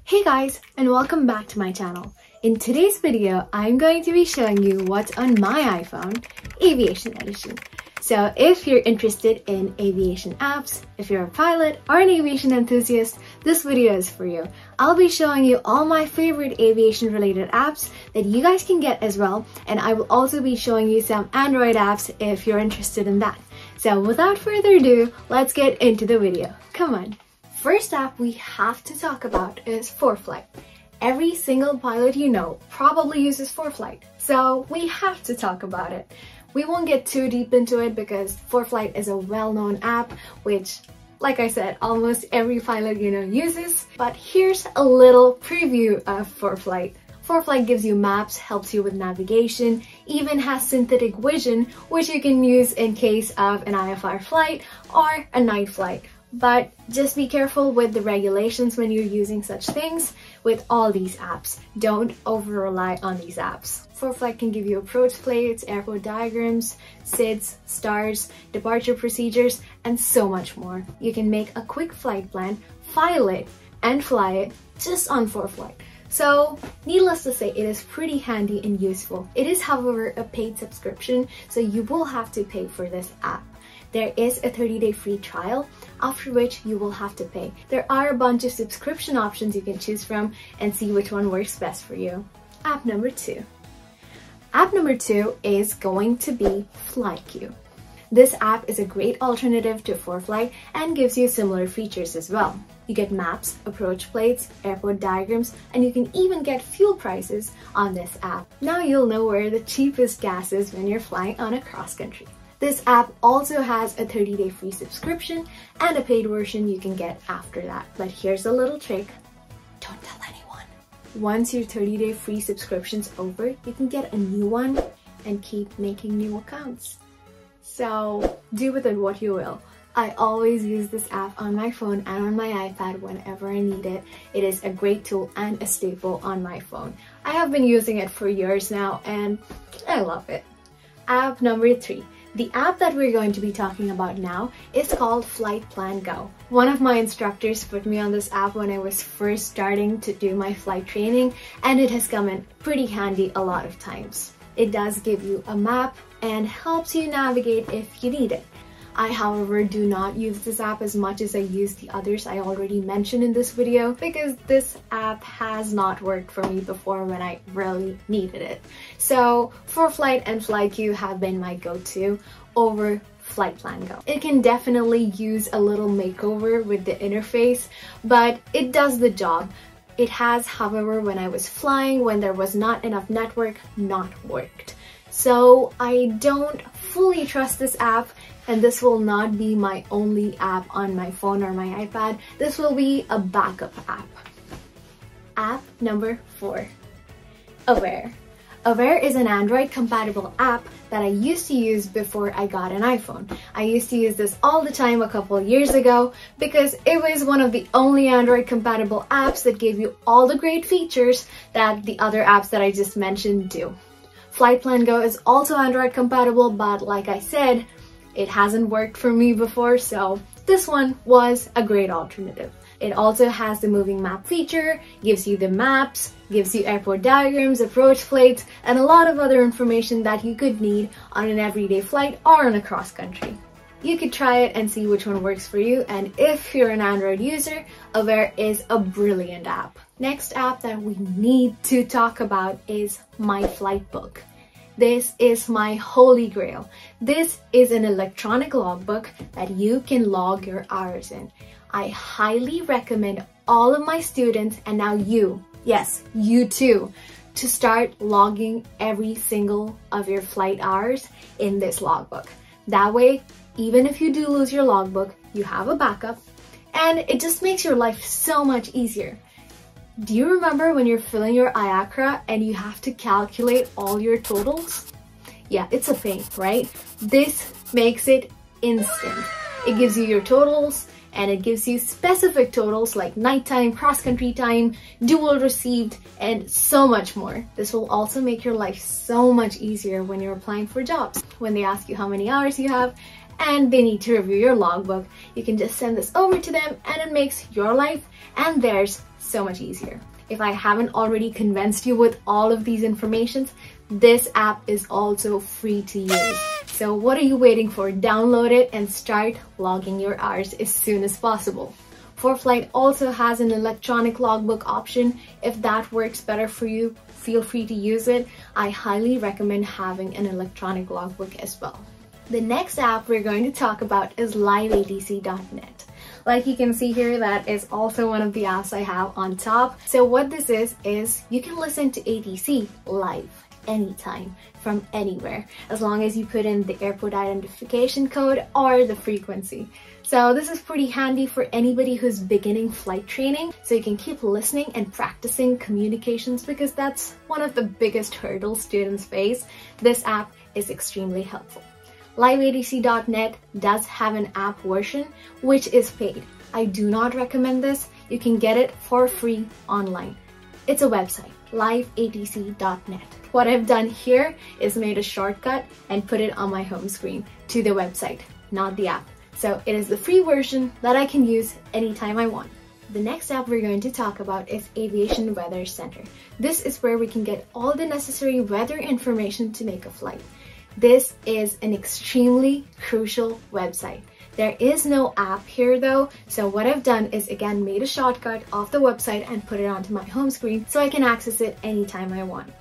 Hey guys, and welcome back to my channel. In today's video, I'm going to be showing you what's on my iPhone, Aviation Edition. So if you're interested in aviation apps, if you're a pilot or an aviation enthusiast, this video is for you. I'll be showing you all my favorite aviation related apps that you guys can get as well, and I will also be showing you some Android apps if you're interested in that. So without further ado, let's get into the video. Come on. First app we have to talk about is ForeFlight. Every single pilot you know probably uses ForeFlight, so we have to talk about it. We won't get too deep into it because ForeFlight is a well-known app which, like I said, almost every pilot you know uses. But here's a little preview of ForeFlight. ForeFlight gives you maps, helps you with navigation, even has synthetic vision which you can use in case of an IFR flight or a night flight. But just be careful with the regulations when you're using such things with all these apps. Don't over-rely on these apps. ForeFlight can give you approach plates, airport diagrams, SIDs, stars, departure procedures, and so much more. You can make a quick flight plan, file it, and fly it just on ForeFlight. So, needless to say, it is pretty handy and useful. It is, however, a paid subscription, so you will have to pay for this app. There is a 30-day free trial, after which you will have to pay. There are a bunch of subscription options you can choose from and see which one works best for you. App number 2. App number 2 is going to be FlyQ. This app is a great alternative to ForeFlight and gives you similar features as well. You get maps, approach plates, airport diagrams, and you can even get fuel prices on this app. Now you'll know where the cheapest gas is when you're flying on a cross-country. This app also has a 30-day free subscription and a paid version you can get after that. But here's a little trick. Don't tell anyone. Once your 30-day free subscription's over, you can get a new one and keep making new accounts. So do with it what you will. I always use this app on my phone and on my iPad whenever I need it. It is a great tool and a staple on my phone. I have been using it for years now and I love it. App number 3. The app that we're going to be talking about now is called FltPlan Go. One of my instructors put me on this app when I was first starting to do my flight training, and it has come in pretty handy a lot of times. It does give you a map and helps you navigate if you need it. I, however, do not use this app as much as I use the others I already mentioned in this video because this app has not worked for me before when I really needed it. So ForeFlight and FlyQ have been my go-to over FltPlan Go. It can definitely use a little makeover with the interface, but it does the job. It has, however, when I was flying, when there was not enough network, not worked. So I don't fully trust this app, and this will not be my only app on my phone or my iPad. This will be a backup app. App number 4. Avare. Avare is an Android compatible app that I used to use before I got an iPhone. I used to use this all the time a couple of years ago because it was one of the only Android compatible apps that gave you all the great features that the other apps that I just mentioned do. FlightPlan Go is also Android compatible, but like I said, it hasn't worked for me before, so this one was a great alternative. It also has the moving map feature, gives you the maps, gives you airport diagrams, approach plates, and a lot of other information that you could need on an everyday flight or on a cross-country. You could try it and see which one works for you, and if you're an Android user, Avare is a brilliant app. Next app that we need to talk about is MyFlightBook. This is my holy grail. This is an electronic logbook that you can log your hours in. I highly recommend all of my students, and now you, yes, you too, to start logging every single of your flight hours in this logbook. That way, even if you do lose your logbook, you have a backup, and it just makes your life so much easier. Do you remember when you're filling your IACRA and you have to calculate all your totals? Yeah, it's a pain, right? This makes it instant. It gives you your totals and it gives you specific totals like nighttime, cross-country time, dual received, and so much more. This will also make your life so much easier when you're applying for jobs. When they ask you how many hours you have and they need to review your logbook, you can just send this over to them and it makes your life and theirs so much easier. If I haven't already convinced you with all of these informations, this app is also free to use. So what are you waiting for? Download it and start logging your hours as soon as possible. ForeFlight also has an electronic logbook option. If that works better for you, feel free to use it. I highly recommend having an electronic logbook as well. The next app we're going to talk about is liveatc.net. Like you can see here, that is also one of the apps I have on top. So what this is you can listen to ATC live anytime from anywhere, as long as you put in the airport identification code or the frequency. So this is pretty handy for anybody who's beginning flight training, so you can keep listening and practicing communications, because that's one of the biggest hurdles students face. This app is extremely helpful. liveatc.net does have an app version which is paid. I do not recommend this. You can get it for free online. It's a website, liveatc.net. What I've done here is made a shortcut and put it on my home screen to the website, not the app. So it is the free version that I can use anytime I want. The next app we're going to talk about is Aviation Weather Center. This is where we can get all the necessary weather information to make a flight. This is an extremely crucial website. There is no app here though, so what I've done is again made a shortcut off the website and put it onto my home screen so I can access it anytime I want.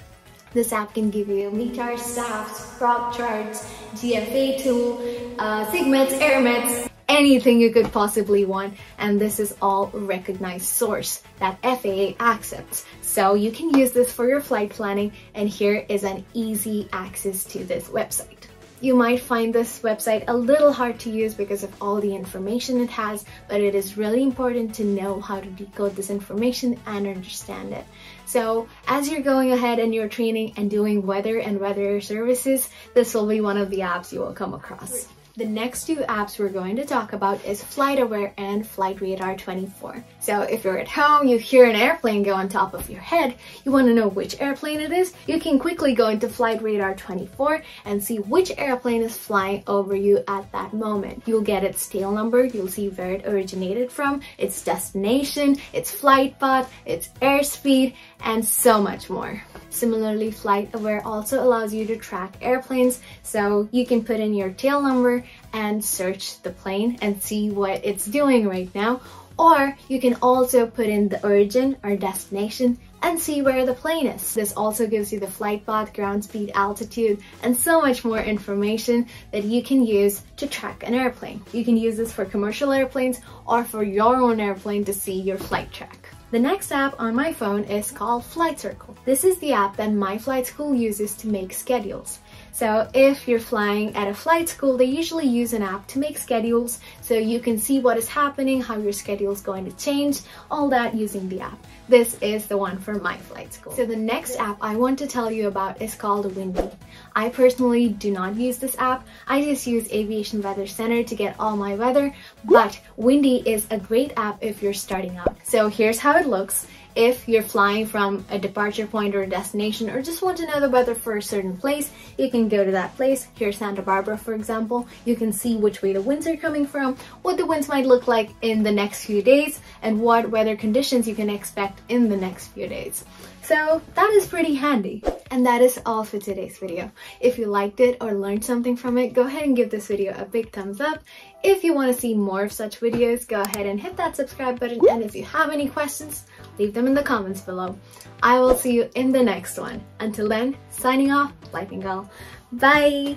This app can give you METAR, SAFs, prop charts, GFA tool, SIGMETs, AirMets, anything you could possibly want, and this is all recognized source that FAA accepts. So you can use this for your flight planning, and here is an easy access to this website. You might find this website a little hard to use because of all the information it has, but it is really important to know how to decode this information and understand it. So as you're going ahead and you're training and doing weather and weather services, this will be one of the apps you will come across. The next two apps we're going to talk about is FlightAware and FlightRadar 24. So if you're at home, you hear an airplane go on top of your head, you want to know which airplane it is, you can quickly go into FlightRadar 24 and see which airplane is flying over you at that moment. You'll get its tail number, you'll see where it originated from, its destination, its flight path, its airspeed, and so much more. Similarly, FlightAware also allows you to track airplanes, so you can put in your tail number and search the plane and see what it's doing right now, or you can also put in the origin or destination and see where the plane is. This also gives you the flight path, ground speed, altitude, and so much more information that you can use to track an airplane. You can use this for commercial airplanes or for your own airplane to see your flight track. The next app on my phone is called Flight Circle. This is the app that my flight school uses to make schedules. So if you're flying at a flight school, they usually use an app to make schedules so you can see what is happening, how your schedule is going to change, all that using the app. This is the one for my flight school. So the next app I want to tell you about is called Windy. I personally do not use this app. I just use Aviation Weather Center to get all my weather, but Windy is a great app if you're starting out. So here's how it looks. If you're flying from a departure point or a destination, or just want to know the weather for a certain place, you can go to that place. Here's Santa Barbara, for example. You can see which way the winds are coming from, what the winds might look like in the next few days, and what weather conditions you can expect in the next few days. So that is pretty handy. And that is all for today's video. If you liked it or learned something from it, go ahead and give this video a big thumbs up. If you want to see more of such videos, go ahead and hit that subscribe button. And if you have any questions, leave them in the comments below. I will see you in the next one. Until then, signing off, Lightning Girl. Bye!